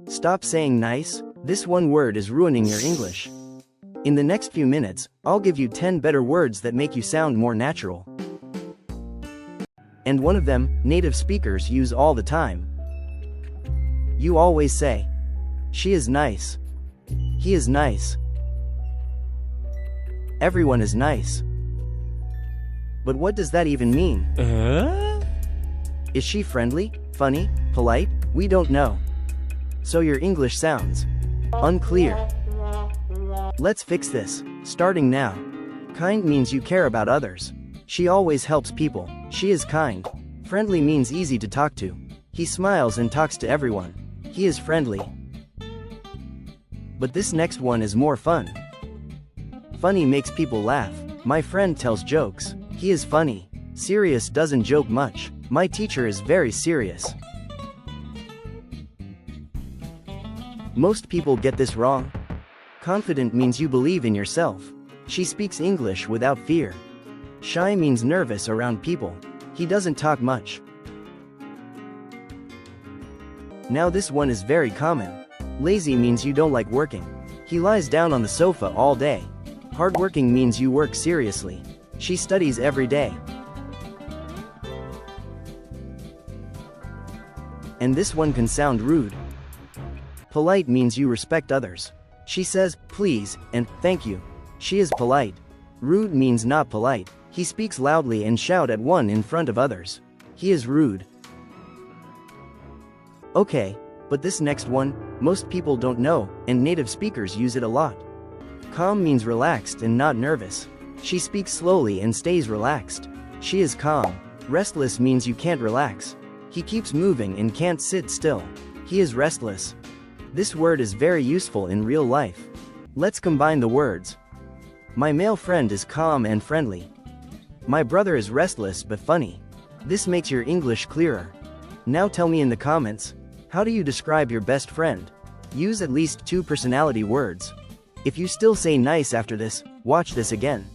Stop saying nice. This one word is ruining your English. In the next few minutes, I'll give you 10 better words that make you sound more natural. And one of them, native speakers use all the time. You always say, she is nice. He is nice. Everyone is nice. But what does that even mean? Is she friendly, funny, polite? We don't know. So your English sounds unclear. Let's fix this, starting now. Kind means you care about others. She always helps people. She is kind. Friendly means easy to talk to. He smiles and talks to everyone. He is friendly. But this next one is more fun. Funny makes people laugh. My friend tells jokes. He is funny. Serious doesn't joke much. My teacher is very serious. Most people get this wrong. Confident means you believe in yourself. She speaks English without fear. Shy means nervous around people. He doesn't talk much. Now this one is very common. Lazy means you don't like working. He lies down on the sofa all day. Hardworking means you work seriously. She studies every day. And this one can sound rude. Polite means you respect others. She says, please, and thank you. She is polite. Rude means not polite. He speaks loudly and shout at one in front of others. He is rude. Okay, but this next one, most people don't know, and native speakers use it a lot. Calm means relaxed and not nervous. She speaks slowly and stays relaxed. She is calm. Restless means you can't relax. He keeps moving and can't sit still. He is restless. This word is very useful in real life. Let's combine the words. My male friend is calm and friendly. My brother is restless but funny. This makes your English clearer. Now tell me in the comments, how do you describe your best friend? Use at least 2 personality words. If you still say nice after this, watch this again.